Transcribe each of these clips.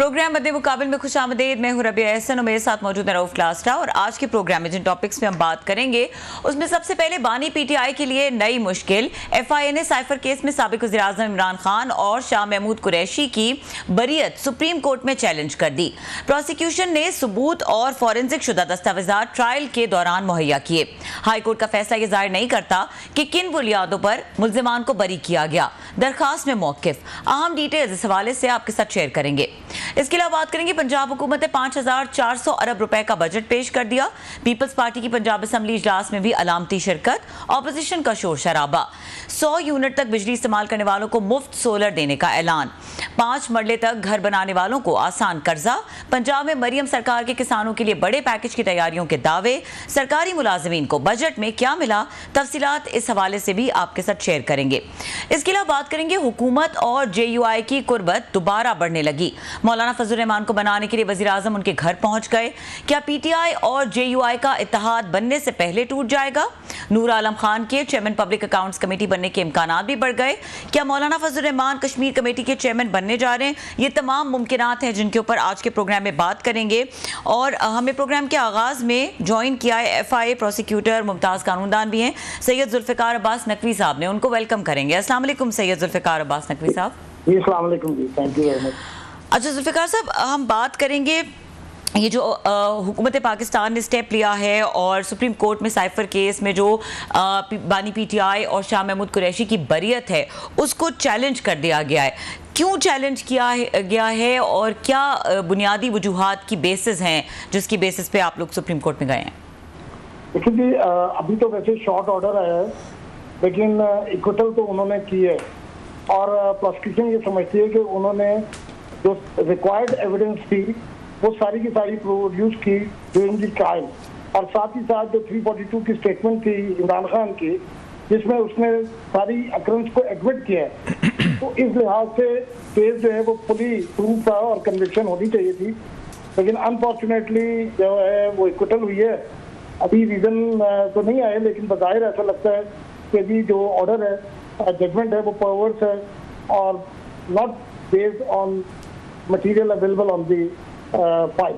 Programme बदे मुकाबिल में खुश आमदेद। मैं हूं रबिया एहसन और मेरे साथ मौजूद है रऊफ क्लास्टा। और आज के प्रोग्राम में जिन टॉपिक्स में हम बात करेंगे उसमें सबसे पहले बानी पीटीआई के लिए नई मुश्किल, एफआईए ने साइफर केस में साबिक वज़ीर-ए-आज़म इमरान खान और शाह महमूद कुरैशी की बरीयत सुप्रीम कोर्ट में चैलेंज कर दी। प्रोसिक्यूशन ने सबूत और फॉरेंसिक शुदा दस्तावेजात ट्रायल के दौरान मुहैया किए। हाई कोर्ट का फैसला यह जाहिर नहीं करता कि किन बुनियादों पर मुल्जिमान को बरी किया गया। दरखास्त में मौकिफ, अहम डिटेल्स इस हवाले से आपके साथ शेयर करेंगे। इसके अलावा बात करेंगे पंजाब हुकूमत ने 5400 अरब रुपए का बजट पेश कर दिया। पीपल्स पार्टी की पंजाब असम्बली इजलास में भी अलामती शिरकत, ऑपोजिशन का शोर शराबा। 100 यूनिट तक बिजली इस्तेमाल करने वालों को मुफ्त सोलर देने का ऐलान। 5 मरले तक घर बनाने वालों को आसान कर्जा। पंजाब में मरियम सरकार के किसानों के लिए बड़े पैकेज की तैयारियों के दावे। सरकारी मुलाजिमीन को बजट में क्या मिला, तफसीलात इस हवाले से भी आपके साथ शेयर करेंगे। इसके अलावा बात करेंगे हुकूमत और जेयूआई की कुर्बत दोबारा बढ़ने लगी। मौलाना फजल रहमान को बनाने के लिए वज़ीर-ए-आज़म उनके घर पहुंच गए। क्या पीटीआई और जेयूआई का इत्तेहाद बनने से पहले टूट जाएगा? नूर आलम खान के चेयरमैन पब्लिक अकाउंट्स कमेटी बनने के इम्कानात भी बढ़ गए। क्या मौलाना फजल रहमान कश्मीर कमेटी के चेयरमैन बनने जा रहे हैं? ये तमाम मुमकिनात हैं जिनके ऊपर आज के प्रोग्राम में बात करेंगे। और हमें प्रोग्राम के आगाज में ज्वाइन किया है एफआईए प्रोसिक्यूटर मुमताज कानूनदान भी हैं सैयद जुल्फ़िकार अब्बास नकवी साहब ने। उनको वेलकम करेंगे। अस्सलाम वालेकुम सैयद जुल्फ़िकार अब्बास नकवी साहब। जी अस्सलाम वालेकुम जी, थैंक यू वेरी मच। अच्छा जुल्फ़िकार साहब, हम बात करेंगे ये जो हुकूमत पाकिस्तान ने स्टेप लिया है और सुप्रीम कोर्ट में साइफर केस में जो बानी पीटीआई और शाह महमूद कुरैशी की बरीयत है उसको चैलेंज कर दिया गया है। क्यों चैलेंज किया गया है और क्या बुनियादी वजूहात की बेसिस हैं जिसकी बेसिस पे आप लोग सुप्रीम कोर्ट में गए हैं? देखिए जी, अभी तो वैसे शॉर्ट ऑर्डर आया है, लेकिन इक्वटल तो उन्होंने की है और प्रोसिक्यूशन ये समझती है कि उन्होंने जो रिक्वायर्ड एविडेंस थी वो सारी की सारी प्रोड्यूस की ड्यूरिंग द ट्रायल। और साथ ही साथ जो 342 की स्टेटमेंट थी इमरान खान की, जिसमें उसने सारी अक्रंस को एडमिट किया है, तो इस लिहाज से केस जो है वो फुली प्रूफ था और कन्विक्शन होनी चाहिए थी। लेकिन अनफॉर्चुनेटली जो है वो इक्वटल हुई है। अभी रीजन तो नहीं आए, लेकिन बज़ाहिर ऐसा लगता है कि जी जो ऑर्डर है, जजमेंट है, वो परवर्स है और not based on material available on the file.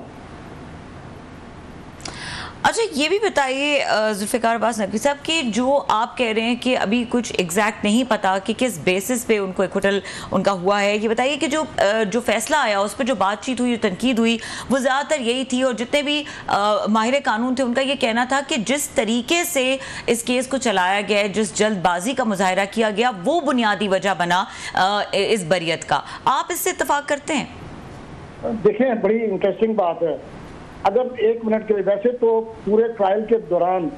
अच्छा ये भी बताइए जुल्फ़िकार अब्बास नकवी साहब कि जो आप कह रहे हैं कि अभी कुछ एग्जैक्ट नहीं पता कि किस बेसिस पे उनको इक्वटल उनका हुआ है, ये बताइए कि जो फैसला आया उस पर जो बातचीत हुई, जो तनकीद हुई, वो ज़्यादातर यही थी और जितने भी माहिर कानून थे उनका ये कहना था कि जिस तरीके से इस केस को चलाया गया है, जिस जल्दबाजी का मुजाहिरा किया गया, वो बुनियादी वजह बना इस बरीयत का। आप इससे इत्तफाक करते हैं? देखें, बड़ी इंटरेस्टिंग बात है। अगर 1 मिनट के लिए, वैसे तो पूरे ट्रायल के दौरान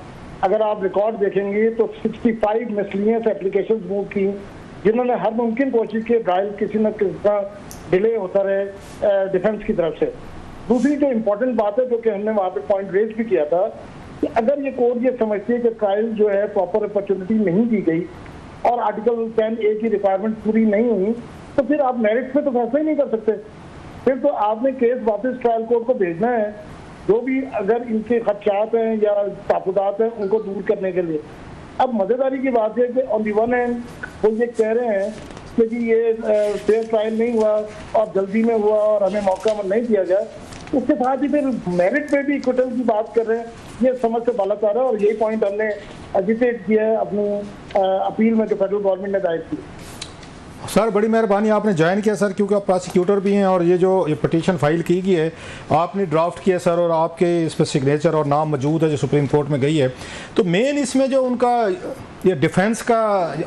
अगर आप रिकॉर्ड देखेंगे तो 65 मिसलिनियस एप्लीकेशंस मूव की, जिन्होंने हर मुमकिन कोशिश की ट्रायल किसी न किसी तरह डिले होता रहे डिफेंस की तरफ से। दूसरी जो इम्पोर्टेंट बात है, जो कि हमने वहाँ पे पॉइंट रेज भी किया था, कि अगर ये कोर्ट ये समझती है कि ट्रायल जो है प्रॉपर अपॉर्चुनिटी नहीं दी गई और आर्टिकल 10A की रिक्वायरमेंट पूरी नहीं हुई, तो फिर आप मेरिट पे तो फैसला ही नहीं कर सकते। फिर तो आपने केस वापस ट्रायल कोर्ट को भेजना है, जो भी अगर इनके खदशात हैं या तापुदात हैं उनको दूर करने के लिए। अब मज़ेदारी की बात है कि ऑन दी वन हैंड वो ये कह रहे हैं कि जी ये फेयर ट्रायल नहीं हुआ और जल्दी में हुआ और हमें मौका नहीं दिया गया। उसके साथ ही फिर मेरिट पे भी इक्वटल की बात कर रहे हैं। ये समझ से बालातर है और यही पॉइंट हमने एजिटेट किया है अपनी अपील में जो फेडरल गवर्नमेंट ने दायर की। सर बड़ी मेहरबानी आपने ज्वाइन किया सर, क्योंकि आप प्रोसिक्यूटर भी हैं और ये जो ये पिटीशन फाइल की गई है आपने ड्राफ्ट किया सर और आपके इस पर सिग्नेचर और नाम मौजूद है जो सुप्रीम कोर्ट में गई है। तो मेन इसमें जो उनका ये डिफेंस का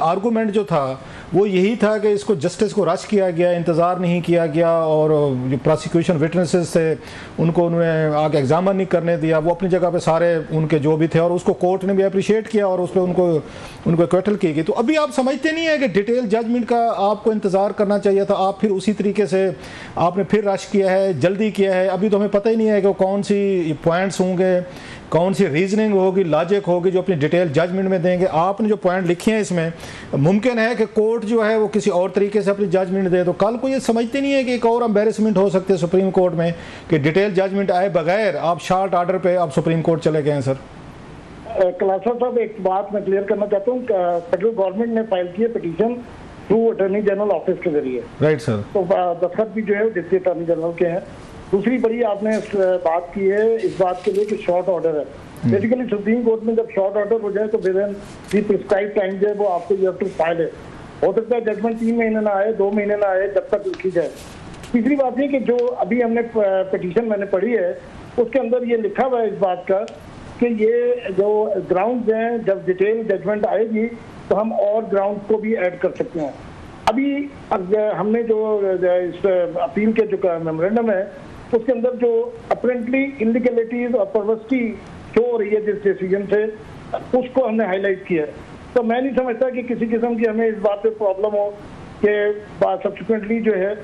आर्गूमेंट जो था वो यही था कि इसको जस्टिस को रश किया गया, इंतज़ार नहीं किया गया और जो प्रोसिक्यूशन विटनेसेस थे उनको उन्होंने आगे एग्जामिन नहीं करने दिया। वो अपनी जगह पे सारे उनके जो भी थे और उसको कोर्ट ने भी अप्रिशिएट किया और उस पर उनको क्वेटल की गई। तो अभी आप समझते नहीं है कि डिटेल जजमेंट का आपको इंतज़ार करना चाहिए था? आप फिर उसी तरीके से आपने फिर रश किया है, जल्दी किया है। अभी तो हमें पता ही नहीं है कि कौन सी पॉइंट्स होंगे, कौन सी रीजनिंग होगी, लॉजिक होगी जो अपनी डिटेल जजमेंट में देंगे। आपने जो पॉइंट लिखे हैं इसमें मुमकिन है कि कोर्ट जो है वो किसी और तरीके से अपनी जजमेंट दे। तो कल को ये समझते नहीं है कि एक और एम्बेरसमेंट हो सकते हैं सुप्रीम कोर्ट में कि डिटेल जजमेंट आए बगैर आप शॉर्ट ऑर्डर पे आप सुप्रीम कोर्ट चले गए हैं। सर कलासा साहब, एक बात मैं क्लियर करना चाहता हूँ। फेडरल गवर्नमेंट ने फाइल की है petition through attorney general office के जरिए। Right sir. तो दस्तखत भी जो है डिप्टी अटॉर्नी जनरल के हैं। दूसरी बड़ी आपने बात की है इस बात के लिए कि शॉर्ट ऑर्डर है। बेसिकली सुप्रीम कोर्ट में जब शॉर्ट ऑर्डर हो जाए तो with in the prescribe time जो है वो आपको यू हैव टू फाइल है। हो सकता है जजमेंट 3 महीने ना आए, 2 महीने ना आए, जब तक लिखी जाए। तीसरी बात ये कि जो अभी हमने पिटीशन मैंने पढ़ी है उसके अंदर ये लिखा हुआ है इस बात का कि ये जो ग्राउंड्स हैं जब डिटेल जजमेंट आएगी तो हम और ग्राउंड को भी ऐड कर सकते हैं। अभी हमने जो इस अपील के जो मेमोरेंडम है उसके अंदर जो अपरेंटली इनलीगलिटीज और परवर्सिटी शो हो रही है जिस डिसीजन से, उसको हमने हाईलाइट किया है। तो मैं नहीं समझता कि किसी किस्म की हमें इस बात पे प्रॉब्लम हो कि सब्सिक्वेंटली जो है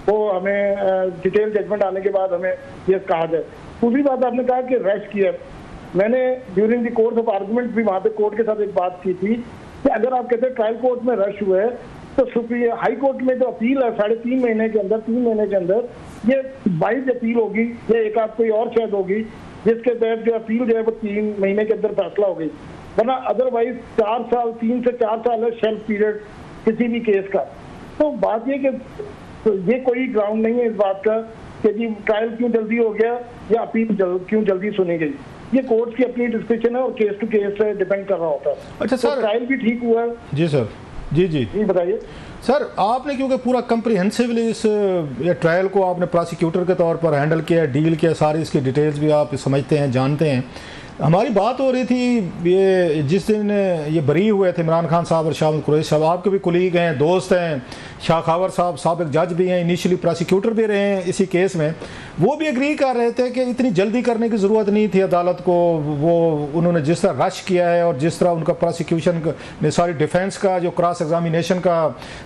वो हमें डिटेल जजमेंट आने के बाद हमें ये कहा जाए। दूसरी बात आपने कहा कि रश किया, मैंने during the course of argument भी वहाँ पे कोर्ट के साथ एक बात की थी कि अगर आप कहते हैं ट्रायल कोर्ट में रश हुआ है तो सुप्रीम हाई कोर्ट में जो अपील है 3.5 महीने के अंदर 3 महीने के अंदर ये 22 अपील होगी या एक आध कोई और शायद होगी जिसके तहत जो अपील जो है वो 3 महीने के अंदर फैसला हो गई, वरना अदरवाइज 4 साल 3 से 4 साल है शेल्फ पीरियड किसी भी केस का। तो बात ये कि तो ये कोई ग्राउंड नहीं है इस बात का कि जी ट्रायल क्यों जल्दी हो गया या अपील क्यों जल्दी सुनी गई। ये कोर्ट की अपनी डिस्क्रिप्शन है और केस टू केस से डिपेंड कर रहा होता है। अच्छा सर, तो ट्रायल भी ठीक हुआ है। जी सर। जी बताइए सर। आपने क्योंकि पूरा कंप्रिहेंसिवली इस ट्रायल को आपने प्रोसिक्यूटर के तौर पर हैंडल किया, डील किया, सारी इसकी डिटेल्स भी आप समझते हैं, जानते हैं। हमारी बात हो रही थी ये जिस दिन ये बरी हुए थे इमरान खान साहब और शाह कुरैशी साहब, आपके भी कुलीग हैं, दोस्त हैं, शाह खावर साहब साबिक जज भी हैं, इनिशियली प्रोसिक्यूटर भी रहे हैं इसी केस में, वो भी एग्री कर रहे थे कि इतनी जल्दी करने की ज़रूरत नहीं थी अदालत को। वो उन्होंने जिस तरह रश किया है और जिस तरह उनका प्रोसिक्यूशन ने सारी डिफेंस का जो क्रॉस एग्जामिनेशन का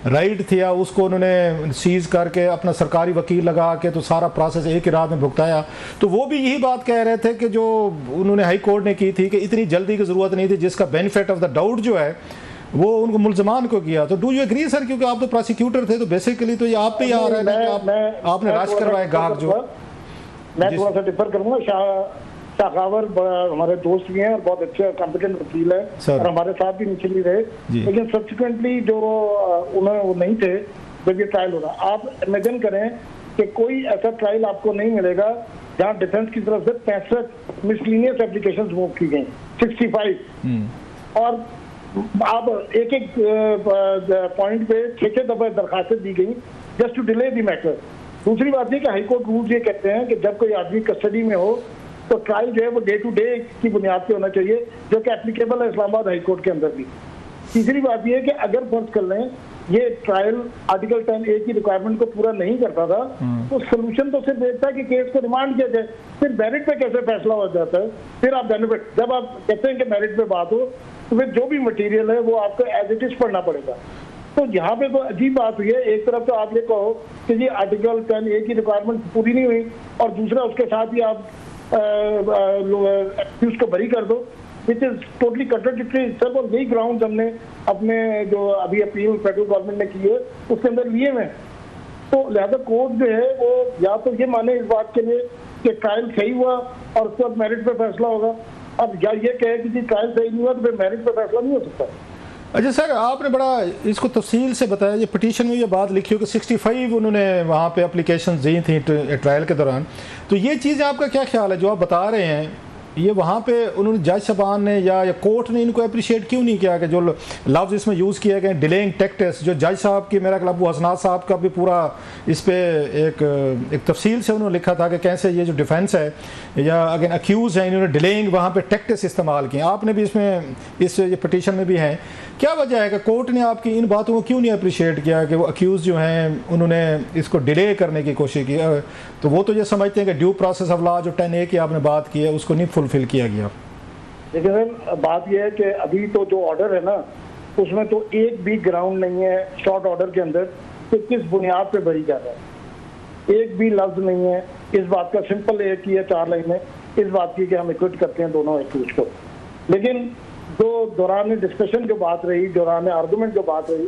राइट था उसको उन्होंने सीज करके अपना सरकारी वकील लगा के तो सारा प्रोसेस एक ही रात में भुगताया। तो वो भी यही बात कह रहे थे कि जो उन्होंने हाई कोर्ट ने की थी कि इतनी जल्दी की ज़रूरत नहीं थी, जिसका बेनिफिट ऑफ द डाउट जो है वो उनको मुल्जमान को किया। तो डू यू एग्री सर, क्योंकि आप तो प्रोसिक्यूटर थे तो बेसिकली तो ये आप पे ही आ रहा है कि आपने रश करवाए गाहक जो। मैं थोड़ा सा डिफर करूंगा। शाह खावर हमारे दोस्त भी हैं और बहुत अच्छे कॉम्पिटेंट वकील है और हमारे साथ भी इनिशियली रहे, लेकिन सब्सिक्वेंटली जो उन्हें वो नहीं थे जब ये ट्रायल हो रहा। आप इमेजिन करें कि कोई ऐसा ट्रायल आपको नहीं मिलेगा जहाँ डिफेंस की तरफ से 65 मिसलिनियस एप्लीकेशंस मूव की गई, 65, और आप एक पॉइंट पे 6 दफा दरखास्तें दी गई just to delay the matter. दूसरी बात ये कि हाईकोर्ट रूल्स ये कहते हैं कि जब कोई आदमी कस्टडी में हो तो ट्रायल जो है वो डे टू डे की बुनियाद पे होना चाहिए, जो कि एप्लीकेबल है इस्लामाबाद हाईकोर्ट के अंदर भी। तीसरी बात ये है कि अगर फर्ज कर लें ये ट्रायल आर्टिकल 10A की रिक्वायरमेंट को पूरा नहीं करता था तो सोल्यूशन तो सिर्फ एक था कि केस को रिमांड किया जाए, फिर मेरिट पे कैसे फैसला हो जाता है, फिर आप बेनिफिट जब आप कहते हैं कि मेरिट पे बात हो तो फिर जो भी मटेरियल है वो आपको एज इट इज पढ़ना पड़ेगा। तो यहाँ पे तो अजीब बात हुई है, एक तरफ तो आप ये कहो कि जी आर्टिकल 10A की रिक्वायरमेंट पूरी नहीं हुई और दूसरा उसके साथ ही आप एक्सक्यूज को बरी कर दो, which is totally contradictory. Sir और यही ग्राउंड हमने अपने जो अभी अपील फेडरल गवर्नमेंट ने की है उसके अंदर लिए हुए। तो लिहाजा कोर्ट जो है वो या तो ये माने इस बात के लिए कि ट्रायल सही हुआ और उसके बाद मेरिट पे फैसला होगा, अब या ये कहे कि जी ट्रायल सही नहीं हुआ तो फिर मेरिट पे फैसला नहीं हो सकता। अच्छा सर, आपने बड़ा इसको तफसील से बताया, ये पिटीशन में ये बात लिखी हो कि 65 उन्होंने वहाँ पे एप्लीकेशन दी थी ट्रायल के दौरान। तो ये चीज़ आपका क्या ख्याल है जो आप बता रहे हैं, ये वहाँ पे उन्होंने जज साहबान ने या कोर्ट ने इनको अप्रिशिएट क्यों नहीं किया कि जो लफ्ज़ इसमें यूज़ किया गया डिलेइंग टैक्टिक्स, जो जज साहब की मेरा ख्याल हसनात साहब का भी पूरा इस पे एक तफसील से उन्होंने लिखा था कि कैसे ये जो डिफेंस है या अगेन अक्यूज़ हैं इन्होंने डिलेइंग वहाँ पे टैक्टिक्स इस्तेमाल किए। आपने भी इसमें इस ये पिटीशन में भी हैं, क्या वजह है कि कोर्ट ने आपकी इन बातों को क्यों नहीं अप्रिशिएट किया कि वो अक्यूज़ जो हैं उन्होंने इसको डिले करने की कोशिश की? तो वो तो ये समझते हैं कि ड्यू प्रोसेस ऑफ लॉ जो 10A की आपने बात की है उसको नहीं फुलफिल किया गया। देखिए सर, बात यह है कि अभी तो जो ऑर्डर है ना उसमें तो एक भी ग्राउंड नहीं है शॉर्ट ऑर्डर के अंदर कि किस बुनियाद पे बरी कर रहा है, एक भी लफ्ज नहीं है इस बात का। सिंपल एक ही है 4 लाइनें इस बात की कि हम एक्विट करते हैं दोनों एक्यूज को। लेकिन जो दौरान डिस्कशन जो बात रही, दौरान आर्गूमेंट जो बात रही,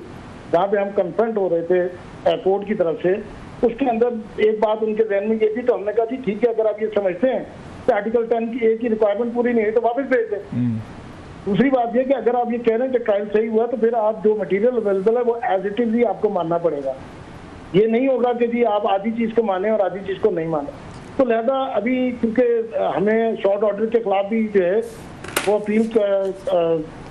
जहाँ पे हम कन्फ्रंट हो रहे थे कोर्ट की तरफ से, उसके अंदर एक बात उनके जहन में ये थी, तो हमने कहा जी ठीक है अगर आप ये समझते हैं कि आर्टिकल 10A की रिक्वायरमेंट पूरी नहीं है तो वापस भेज दें। दूसरी बात यह कि अगर आप ये कह रहे हैं कि ट्रायल सही हुआ तो फिर आप जो मटेरियल अवेलेबल है वो एज इट इज ही आपको मानना पड़ेगा। ये नहीं होगा कि जी आप आधी चीज को माने और आधी चीज को नहीं माने। तो लिहाजा अभी क्योंकि हमें शॉर्ट ऑर्डर के खिलाफ भी जो है वो अपील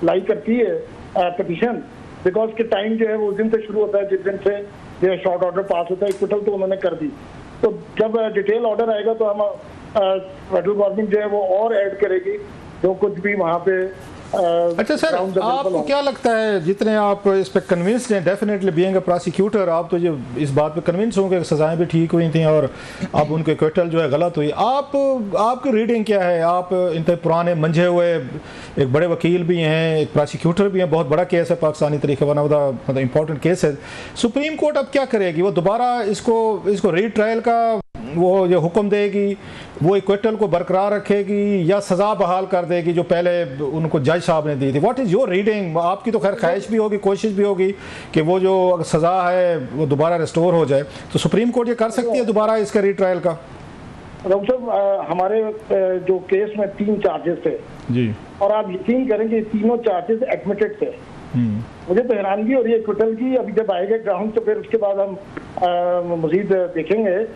लाई करती है पिटीशन, बिकॉज के टाइम जो है वो उस दिन से शुरू होता है जिस दिन से जो है शॉर्ट ऑर्डर पास होता है। एक्विटल तो उन्होंने कर दी, तो जब डिटेल ऑर्डर आएगा तो हम फेडरल गवर्नमेंट जो है वो और ऐड करेगी जो कुछ भी वहाँ पे। अच्छा सर, आपको क्या लगता है, जितने आप इस पे कन्विंस्ड हैं, डेफिनेटली बीइंग अ प्रोसिक्यूटर आप तो जो इस बात पे कन्विंस होंगे कि सजाएं भी ठीक हुई थी और अब उनके क्वेटल जो है गलत हुई, आपकी रीडिंग क्या है? आप इतने पुराने मंझे हुए एक बड़े वकील भी हैं, एक प्रोसिक्यूटर भी हैं, बहुत बड़ा केस है पाकिस्तानी तरीके वन ऑफ द मतलब इंपॉर्टेंट केस है। सुप्रीम कोर्ट अब क्या करेगी? वो दोबारा इसको रीट्रायल का वो जो हुक्म देगी, वो इक्वेटल को बरकरार रखेगी या सज़ा बहाल कर देगी जो पहले उनको जज साहब ने दी थी? What is your reading? आपकी तो खैर ख्वाहिश भी होगी, कोशिश भी होगी कि वो जो सज़ा है वो दोबारा रिस्टोर हो जाए, तो सुप्रीम कोर्ट ये कर सकती है दोबारा इसका रीट्रायल का? डॉक्टर साहब, हमारे जो केस में 3 चार्जेस थे जी, और आप यकीन करेंगे तीनों चार्जेस एडमिटेड थे। मुझे तो हैरानगी हो रही है इक्वेटल की, अभी जब आएगा ग्राउंड तो फिर उसके बाद हम मजीद देखेंगे।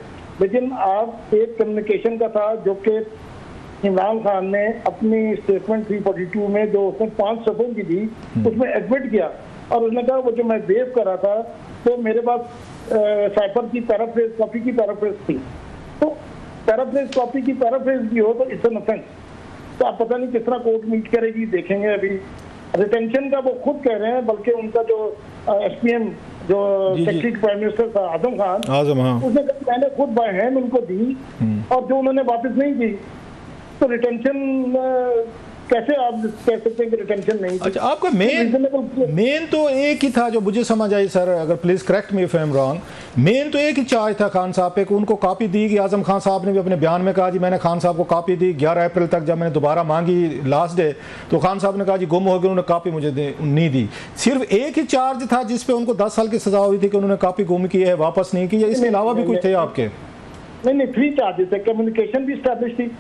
लेकिन आप एक कम्युनिकेशन का था जो कि इमरान खान ने अपनी स्टेटमेंट 342 में जो उसने 5 सफ़ों की दी उसमें एडमिट किया, और उसने कहा वो जो मैं बेस कर रहा था तो मेरे पास साइफर की पैराफ्रेज कॉपी की पैराफ्रेज थी, तो पैराफ्रेज कॉपी की पैराफ्रेज भी हो तो इट्स एन ऑफेंस। तो आप पता नहीं किस तरह कोर्ट मीट करेगी, देखेंगे। अभी रिटेंशन का वो खुद कह रहे हैं, बल्कि उनका जो एसपीएम जो सेक्रेटरी प्राइम मिनिस्टर था आजम खान, उसने कहा मैंने खुद बाय हैंड उनको दी और जो उन्होंने वापस नहीं दी, तो रिटेंशन कैसे आप कह सकते हैं कि रिटेंशन नहीं? अच्छा, आपका मेन तो एक ही था जो मुझे समझ आई सर, अगर please correct me if I am wrong, main तो एक ही चार्ज था खान साहब पे कि उनको कॉपी दी गई। आजम खान साहब ने भी अपने बयान में कहा जी मैंने खान साहब को कॉपी दी 11 अप्रैल तक, जब मैंने दोबारा मांगी लास्ट डे तो खान साहब ने कहा जी गुम हो गई, उन्होंने कॉपी मुझे नहीं दी। सिर्फ एक ही चार्ज था जिसपे उनको 10 साल की सजा हुई थी कि उन्होंने कॉपी गुम की है, वापस नहीं की है, इसके अलावा भी कुछ थे आपके? नहीं, 3 चार्जेस है। कम्युनिकेशन भी स्टैब्लिश थी,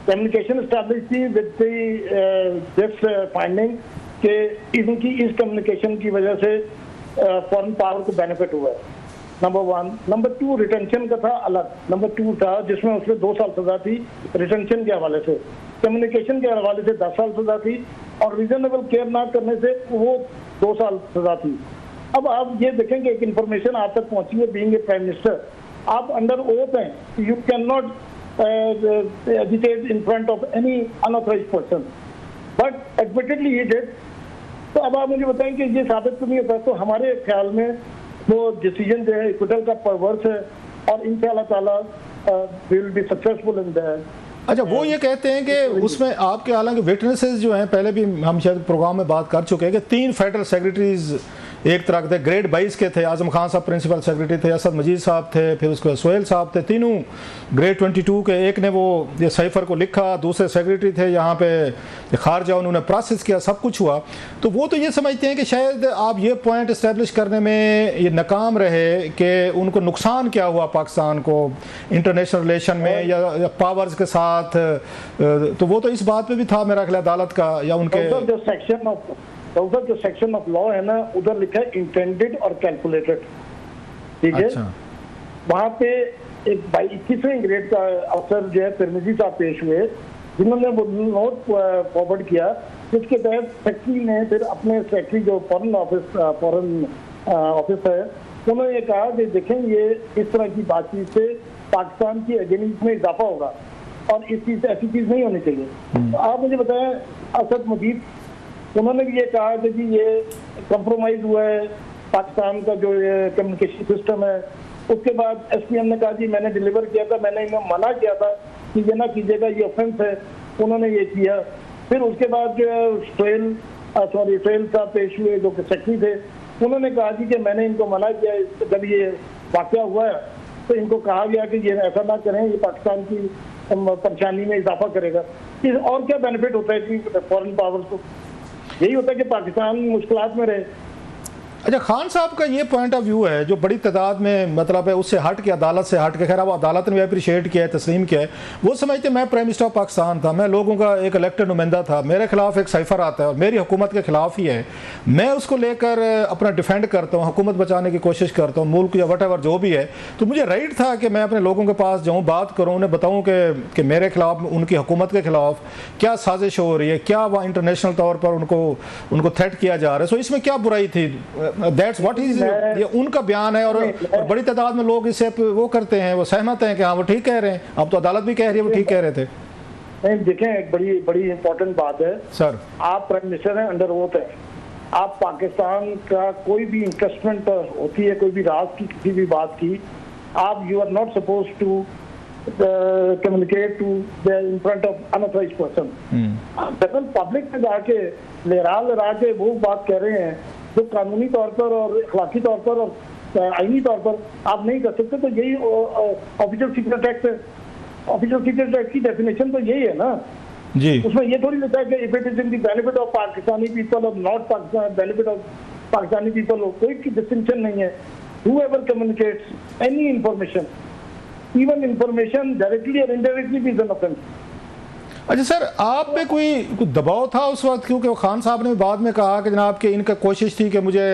कम्युनिकेशन स्टैब्लिश थी विद दिस फाइंडिंग कि इनकी इस कम्युनिकेशन की वजह से फॉरेन पावर को बेनिफिट हुआ है, नंबर 1। नंबर 2 रिटेंशन का था अलग, नंबर 2 था जिसमें उसमें 2 साल सजा थी रिटेंशन के हवाले से, कम्युनिकेशन के हवाले से 10 साल सजा थी, और रीजनेबल केयर ना करने से वो 2 साल सजा थी। अब आप ये देखेंगे एक इंफॉर्मेशन आप तक पहुंची है, बीइंग ए प्राइम मिनिस्टर, आप अंडर ओथ हैं, you can not agitate in front of any unauthorized person, but admittedly he did। तो अब आप मुझे बताएं कि ये साबित तो नहीं होता, तो हमारे ख्याल में वो डिसीजन जो है इक्विटल का परवर्स है, और इंशाअल्लाह ताला we will be successful in that. अच्छा, वो ये कहते हैं कि उसमें आपके हालांकि विटनेसेस जो हैं, पहले भी हम शायद प्रोग्राम में बात कर चुके हैं कि 3 फेडरल सेक्रेटरीज एक तरह के ग्रेड 22 के थे। आजम खान साहब प्रिंसिपल सेक्रेटरी थे, असद मजीद साहब थे, फिर उसके बाद सोहेल साहब थे, तीनों ग्रेड 22 के। एक ने वो ये साइफर को लिखा, दूसरे सेक्रेटरी थे यहाँ पे खारजा, उन्होंने प्रोसेस किया, सब कुछ हुआ। तो वो तो ये समझते हैं कि शायद आप ये पॉइंट इस्टेब्लिश करने में ये नाकाम रहे कि उनको नुकसान क्या हुआ पाकिस्तान को इंटरनेशनल रिलेशन में या पावर्स के साथ, तो वो तो इस बात पे भी था मेरा ख्याल अदालत का या उनके जो सेक्शन ऑफ लॉ है ना, उधर लिखा है इंटेंडेड और कैलकुलेटेड, ठीक है। अच्छा। वहाँ पे एक 21वें ग्रेड का अफसर जो है तिरमिजी साहब पेश हुए, जिन्होंने वो नोट फॉरवर्ड किया, जिसके तहत सेक्रेटरी ने फिर अपने सेक्रेटरी जो फॉरेन ऑफिस है, उन्होंने ये कहा कि देखें ये इस तरह की बातचीत से पाकिस्तान की अगेंस्ट में इजाफा होगा और इस चीज ऐसी चीज नहीं होनी चाहिए। तो आप मुझे बताएं, असद मजीद उन्होंने भी ये कहा कि जी ये कंप्रोमाइज हुआ है पाकिस्तान का जो ये कम्युनिकेशन सिस्टम है। उसके बाद एसपीएम ने कहा जी मैंने डिलीवर किया था, मैंने इन्हें मना किया था कि ये ना कीजिएगा, ये ऑफेंस है, उन्होंने ये किया। फिर उसके बाद जो है सोहेल साहब पेश हुए जो कि सेक्रेटरी थे, उन्होंने कहा जी कि मैंने इनको मना किया, जब ये वाकया हुआ है तो इनको कहा गया कि ये ऐसा ना करें, ये पाकिस्तान की परेशानी में इजाफा करेगा। और क्या बेनिफिट होता है कि फॉरेन पावर्स को? यही होता है कि पाकिस्तान मुश्किलात में रहे। अच्छा, खान साहब का ये पॉइंट ऑफ व्यू है जो बड़ी तादाद में मतलब है उससे हट के, अदालत से हट के, खैर वो अदालत ने भी अप्रिशिएट किया है, तस्लीम किया है, वो समझते मैं प्राइम मिनिस्टर ऑफ पाकिस्तान था, मैं लोगों का एक इलेक्टेड नुमाइंदा था, मेरे खिलाफ एक साइफर आता है और मेरी हुकूमत के खिलाफ ही है, मैं उसको लेकर अपना डिफेंड करता हूँ, हुकूमत बचाने की कोशिश करता हूँ, मुल्क या वट एवर जो भी है, तो मुझे राइट था कि मैं अपने लोगों के पास जाऊँ, बात करूँ, उन्हें बताऊँ कि मेरे खिलाफ, उनकी हुकूमत के खिलाफ क्या साजिश हो रही है, क्या वह इंटरनेशनल तौर पर उनको थ्रेट किया जा रहा है। सो इसमें क्या बुराई थी? दैट्स व्हाट इज, ये उनका बयान है और बड़ी तादाद में लोग इससे वो करते हैं, वो सहमत हैं कि हाँ वो ठीक कह रहे हैं। अब तो अदालत भी कह रही है वो ठीक कह रहे थे। नहीं, देखें, एक बड़ी इंपॉर्टेंट बात है सर, आप प्राइम मिनिस्टर हैं, अंडर ओथ है, आप पाकिस्तान का कोई भी इन्वेस्टमेंट होती है, कोई भी राज की किसी भी बात की, आप you are not suppose to communicate to the in front of unauthorised person. General public में जाके लहरा के वो बात कह रहे हैं जो कानूनी तौर पर और अखलाकी तौर पर और आईनी तौर पर आप नहीं कर सकते, तो यही ऑफिशियल सीक्रेट एक्ट है। ऑफिशियल सीक्रेट एक्ट की डेफिनेशन तो यही है ना जी। उसमें ये थोड़ी लिखा है कि if it is in the benefit of Pakistani people और not benefit of Pakistani people, कोई डिस्टिंक्शन नहीं है। whoever communicates any information, even information directly or indirectly is an offense। अच्छा सर, आप पे कोई दबाव था उस वक्त? क्योंकि खान साहब ने बाद में कहा कि जनाब कि इनका कोशिश थी कि मुझे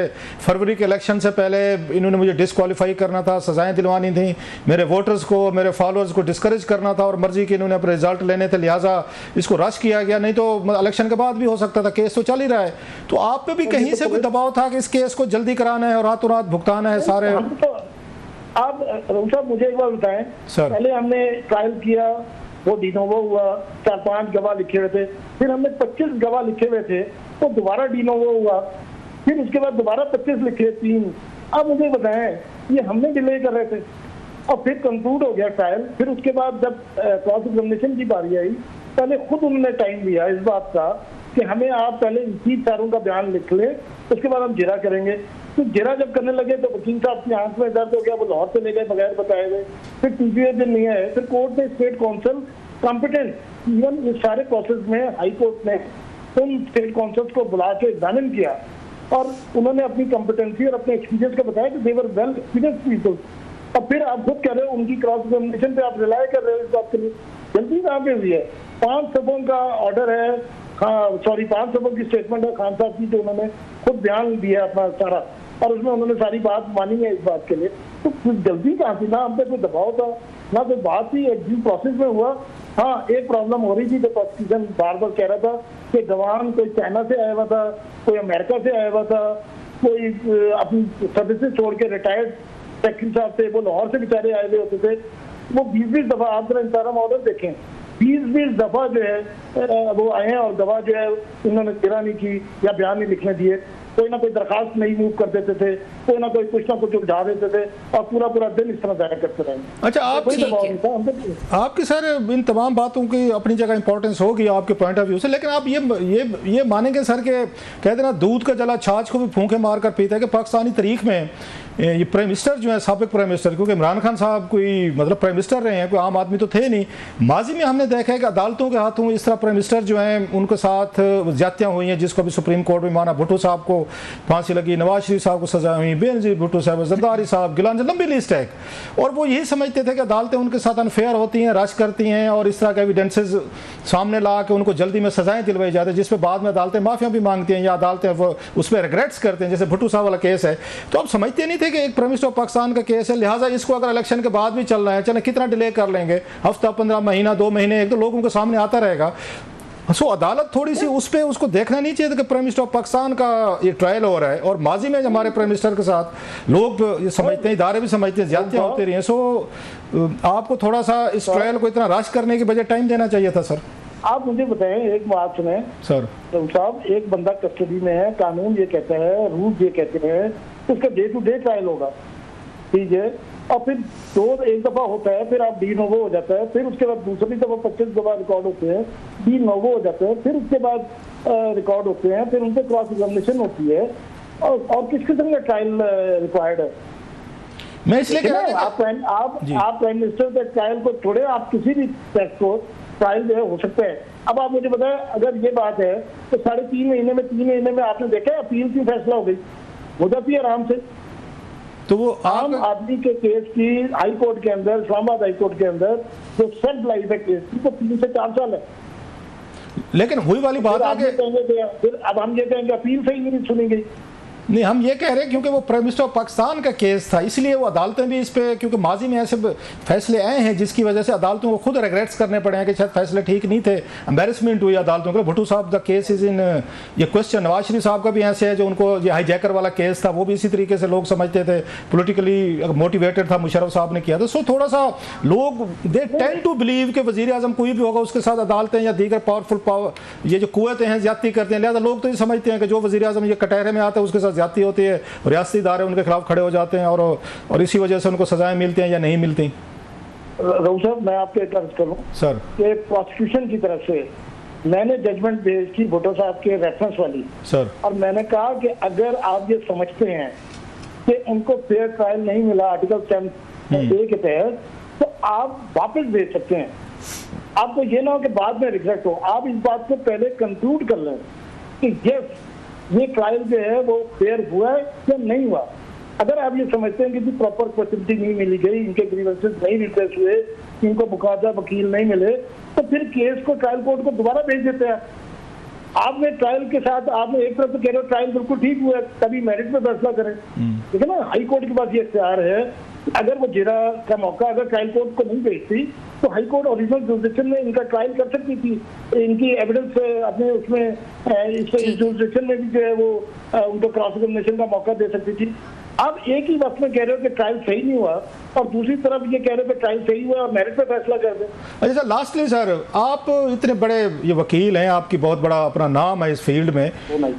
फरवरी के इलेक्शन से पहले इन्होंने मुझे डिस्क्वालीफाई करना था, सजाएं दिलवानी थी, मेरे वोटर्स को, मेरे फॉलोअर्स को डिस्करेज करना था और मर्जी के इन्होंने अपने रिजल्ट लेने थे, लिहाजा इसको रश किया गया, नहीं तो इलेक्शन के बाद भी हो सकता था, केस तो चल ही रहा है। तो आप पे भी कहीं से कोई दबाव था कि इस केस को जल्दी कराना है और रातों रात भुगताना है सारे? आप रऊफ साहब मुझे एक बार बताएं सर, पहले हमने ट्रायल किया, वो डिनोवो हुआ, 4-5 गवाह लिखे हुए थे, फिर हमने 25 गवाह लिखे हुए थे, तो दोबारा डिनोवो हुआ, फिर उसके बाद दोबारा 25 लिखे 3। अब मुझे बताएं, ये हमने डिले कर रहे थे और फिर कंक्लूड हो गया ट्रायल। फिर उसके बाद जब क्रॉस एग्जामिनेशन की बारी आई, पहले खुद उन्होंने टाइम लिया इस बात का कि हमें आप पहले 30 चारों का बयान लिख ले, उसके बाद हम जिरा करेंगे। तो जिरा जब करने लगे तो वकील साहब की आंख में दर्द हो गया, वो लाहौर से ले गए बगैर बताए गए, फिर TPA दिन नहीं आए, फिर कोर्ट ने स्टेट काउंसिल कॉम्पिटेंट, इवन इस सारे प्रोसेस में हाई कोर्ट ने उन स्टेट काउंसिल्स को बुला के एग्जामिन किया और उन्होंने अपनी कॉम्पिटेंसी और अपने एक्सपीरियंस का बताया कि दे वर वेल एक्सपीरियंस पीपल। और फिर आप खुद कह रहे हो उनकी क्रॉस एग्जामिनेशन पे आप रिलाय कर रहे हो इस बात के लिए, जल्दी कहाँ पे हुई है? 5 सबों का ऑर्डर है, 5 सबों की स्टेटमेंट है खान साहब की, जो उन्होंने खुद बयान दिया अपना सारा और उसमें उन्होंने सारी बात मानी है इस बात के लिए। तो जल्दी कहाँ थी? ना हम पे कोई दबाव था, ना कोई बात ही, एक ड्यू प्रोसेस में हुआ। हाँ, एक प्रॉब्लम हो रही थी, तो प्रोसिक्यूशन बार बार कह रहा था कि गवाह कोई चाइना से आया हुआ था, कोई अमेरिका से आया हुआ था, कोई अपनी सर्विसेज छोड़ के रिटायर्ड सेक्रेटरी साहब थे, वो लाहौर से बेचारे आए हुए होते थे। वो 20-20 दफा, आप जरा इंतजाम ऑर्डर देखें, 20-20 दफा जो है वो आए हैं और गवाह जो है उन्होंने गिरा नहीं की या बयान नहीं लिखने दिए, कोई ना कोई दरखास्त नहीं मूव कर देते थे, कोई ना कुछ उठा देते थे और पूरा दिन इस तरह जाया करते रहे। अच्छा, आपकी सर इन तमाम बातों की अपनी जगह इंपॉर्टेंस होगी आपके पॉइंट ऑफ व्यू से, लेकिन आप ये मानेंगे सर के कहते ना दूध का जला छाछ को भी फूंके मार कर पीता है कि पाकिस्तानी तारीख में ये प्राइम मिनिस्टर जो है, साबिक प्राइम मिनिस्टर, क्योंकि इमरान खान साहब कोई मतलब प्राइम मिनिस्टर रहे हैं, कोई आम आदमी तो थे नहीं, माजी में हमने देखा है कि अदालतों के हाथों इस तरह प्राइम मिनिस्टर जो हैं उनके साथ ज्यादतियाँ हुई हैं, जिसको अभी सुप्रीम कोर्ट में माना, भुट्टो साहब को फांसी लगी, नवाज शरीफ साहब को सजा हुई, बेनजीर भुट्टो साहब, जरदारी साहब, गिलान, लंबी लिस्ट है। और वो यही समझते थे कि अदालतें उनके साथ अनफेयर होती हैं, रश करती हैं और इस तरह के एविडेंसेस सामने ला के उनको जल्दी में सजाएं दिलवाई जाती हैं, जिस पर बाद में अदालतें माफिया भी मांगती हैं या अदालतें उस पर रिग्रेट्स करते हैं, जैसे भुट्टो साहब वाला केस है। तो आप समझते नहीं थे कि एक प्राइम मिनिस्टर पाकिस्तान का केस है, लिहाजा इसको अगर इलेक्शन के बाद भी चल रहा है, चले कितना डिले कर लेंगे, हफ्ता, 15 महीना, 2 महीने, एक तो लोगों के सामने आता रहेगा। सो अदालत थोड़ी सी उस पर उसको देखना नहीं चाहिए था कि प्राइम मिनिस्टर ऑफ पाकिस्तान का ये ट्रायल हो रहा है और माजी में हमारे प्राइम मिनिस्टर के साथ लोग ये समझते हैं, इदारे भी समझते हैं, ज्यादतियाँ होती रही हैं। सो आपको थोड़ा सा इस ट्रायल को इतना रश करने की बजाय टाइम देना चाहिए था सर। आप मुझे बताएं, एक बात सुने सर साहब, एक बंदा कस्टडी में है, कानून ये कहता है, रूल ये कहते हैं, उसका डे टू डे ट्रायल होगा, ठीक है, और फिर एक दफा होता है, फिर आप डी नोवो हो जाता है, फिर उसके बाद दूसरी दफा 25 दफा रिकॉर्ड होते हैं, डी नोवो हो जाते हैं, फिर उसके बाद रिकॉर्ड होते हैं, फिर उनसे क्रॉस एग्जामिनेशन होती है और किस किस्म का ट्रायल रिक्वायर्ड है। मैं इसलिए कह रहा हूं आप प्राइम मिनिस्टर के ट्रायल को छोड़े, आप किसी भी टेस्ट को ट्रायल जो है हो सकते हैं। अब आप मुझे बताएं, अगर ये बात है तो 3.5 महीने में 3 महीने में आपने देखा अपील की फैसला हो गई, हो जाती है आराम से। तो वो आम आदमी के केस की हाई कोर्ट के अंदर, इस्लामाबाद हाई कोर्ट के अंदर जो सेल्फ लाइफ है केस की, वो 3 से 4 साल है। लेकिन हुई वाली बात है कि फिर अब हम ये कहेंगे अपील से ही नहीं सुनी गई। नहीं, हम ये कह रहे हैं क्योंकि वो प्राइम मिनिस्टर ऑफ पाकिस्तान का केस था, इसलिए वो अदालतें भी इस पे, क्योंकि माजी में ऐसे फैसले आए हैं जिसकी वजह से अदालतों को खुद रिग्रेट्स करने पड़े हैं कि शायद फैसले ठीक नहीं थे, एम्बेरसमेंट हुई अदालतों को। भुट्टो साहब द केस इज इन ये क्वेश्चन। नवाज शरीफ साहब का भी ऐसे है, जो उनको ये हाईजैकर वाला केस था वो भी इसी तरीके से लोग समझते थे, पोलिटिकली मोटिवेटेड था, मुशर्रफ साहब ने किया था। सो थोड़ा सा लोग दे टेंड टू बिलीव कि वजीर आजम कोई भी होगा उसके साथ अदालतें या दीगर पावरफुल पावर ये जो कुव्वतें हैं ज्यादती करते हैं, लिहाजा लोग तो ये समझते हैं कि जो वजीर आजम ये कटहरे में आता है उसके साथ ज्यादती होती है, रियासती इदारे उनके खिलाफ खड़े हो जाते हैं और इसी वजह से उनको सजाएं मिलती हैं या नहीं मिलती। राउत साहब, मैं आपको एक अर्ज करूं सर कि प्रोसिक्यूशन की तरफ से मैंने जजमेंट भेज की भुट्टो साहब के रेफरेंस वाली सर, और मैंने कहा कि अगर आप ये समझते हैं कि उनको फेयर ट्रायल नहीं मिला आर्टिकल 10A के तहत, तो आप वापस भेज सकते हैं। आपको ये ना हो कि बाद में रिग्रेट हो। आप इस बात को पहले कंक्लूड कर लें कि यस, ये ट्रायल जो है वो फेयर हुआ है या नहीं हुआ। अगर आप ये समझते हैं कि प्रॉपर फैसिलिटी नहीं मिली गई, इनके ग्रीवेंसेस नहीं रिप्लेस हुए, इनको मुकाबला वकील नहीं मिले, तो फिर केस को ट्रायल कोर्ट को दोबारा भेज देते हैं। आपने ट्रायल के साथ आपने एक तरफ तो कह रहे हो ट्रायल बिल्कुल ठीक हुआ है, तभी मेरिट पे फैसला करें। ठीक है ना, हाई कोर्ट के पास ये इख्तियार है, अगर वो जिरा का मौका अगर ट्रायल कोर्ट को नहीं भेजती तो हाई कोर्ट ओरिजिनल जुरिडिक्शन में इनका ट्रायल कर सकती थी, इनकी एविडेंस अपने उसमें इस जुरिडिक्शन में भी जो है वो उनको क्रॉस एग्जामिनेशन का मौका दे सकती थी। आप एक ही वक्त में कह रहे हो कि ट्रायल सही नहीं हुआ और दूसरी तरफ ये कह रहे हो कि ट्रायल सही हुआ और मेरिट पे फैसला कर दें। अच्छा सर, लास्टली सर, आप इतने बड़े ये वकील हैं, आपकी बहुत बड़ा अपना नाम है इस फील्ड में,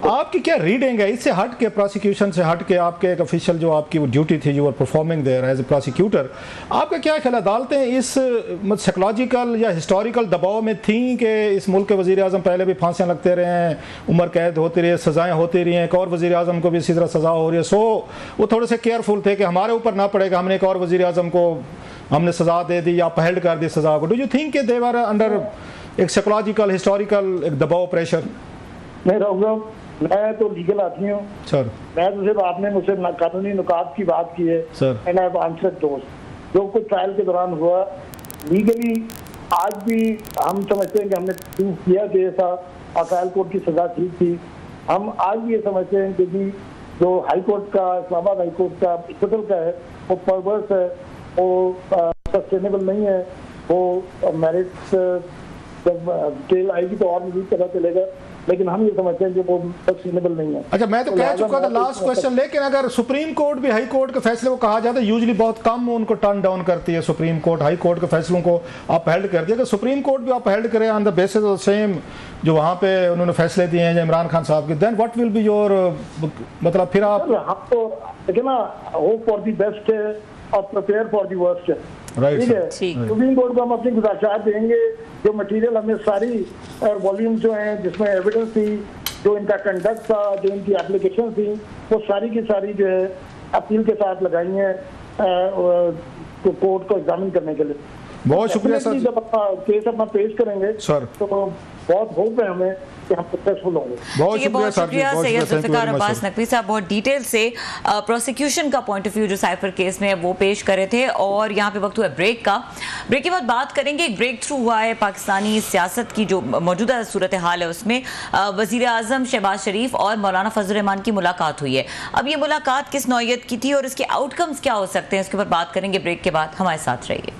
आपकी क्या रीडिंग है इससे हट के, प्रोसिक्यूशन से हट के, आपके एक ऑफिशियल जो आपकी वो ड्यूटी थी, you are performing there as a prosecutor, आपका क्या ख्याल है अदालतें इस साइकोलॉजिकल या हिस्टोरिकल दबाव में थी कि इस मुल्क के वजीर आजम पहले भी फांसियां लगते रहे हैं, उम्र कैद होती रही है, सजाएं होती रही हैं, एक और वजीर आजम को भी इसी तरह सजा हो रही है, सो वो थोड़े से केयरफुल थे कि हमारे ऊपर ना पड़ेगा, हमने एक और वजीर आजम को हमने सजा दे दी या अपहेल्ड कर दी सजा को। Do you think they were under एक साइकोलॉजिकल हिस्टोरिकल एक दबाव, प्रेशर? नहीं राहुल, मैं तो लीगल आदमी हूँ सर, मैं तो सिर्फ आपने मुझसे कानूनी नुकात की बात की है sir, and I have answered दोस्त। जो कुछ ट्रायल के दौरान हुआ लीगली आज भी हम समझते हैं कि हमने प्रूव किया कि था और ट्रायल कोर्ट की सजा ठीक थी। हम आज भी ये समझते हैं कि जी जो हाई कोर्ट का, इस्लामाबाद हाई कोर्ट का एक्विटल का है वो परवर्स है, वो सस्टेनेबल नहीं है, वो मेरिट जब टेल आएगी तो और मजीद पता चलेगा, लेकिन हम ये समझते हैं कि वो सस्टेनेबल नहीं है। अच्छा, मैं तो कह चुका था लास्ट क्वेश्चन, लेकिन अगर सुप्रीम कोर्ट भी हाई कोर्ट के फैसले को कहा जाता है यूजुअली बहुत कम उनको टर्न डाउन करती है सुप्रीम कोर्ट, हाई कोर्ट के फैसलों को अपहेल्ड करती है। अगर सुप्रीम कोर्ट भी अपहेल्ड करे on the basis of same जो वहाँ पे उन्होंने फैसले दिए हैं इमरान खान साहब के, then what will be your, मतलब फिर आप हम तो देखिए ना, होप फॉर द बेस्ट है और प्रिपेयर फॉर द वर्स्ट है, ठीक है। सुप्रीम कोर्ट को हम अपनी गुजारिशात देंगे, जो मटेरियल हमें सारी वॉल्यूम जो हैं जिसमें एविडेंस थी, जो इनका कंडक्ट था, जो इनकी एप्लीकेशन थी, वो सारी की सारी जो है अपील के साथ लगाई हैं तो कोर्ट को एग्जामिन करने के लिए। बहुत शुक्रिया सर। जब अपना केस अपना पेश करेंगे सर तो बहुत होप है हमें कि हम सक्सेसफुल होंगे। बहुत शुक्रिया सैयद जुल्फिकार अब्बास नकवी साहब, बहुत डिटेल से प्रोसिक्यूशन का पॉइंट ऑफ व्यू जो साइफर केस में वो पेश करे थे। और यहाँ पे वक्त हुआ ब्रेक का, ब्रेक के बाद बात करेंगे, एक ब्रेक थ्रू हुआ है पाकिस्तानी सियासत की जो मौजूदा सूरत हाल है उसमें। वजीर आजम शहबाज शरीफ और मौलाना फजल रहमान की मुलाकात हुई है। अब ये मुलाकात किस नौयत की थी और इसके आउटकम्स क्या हो सकते हैं, उसके ऊपर बात करेंगे ब्रेक के बाद। हमारे साथ रहिए।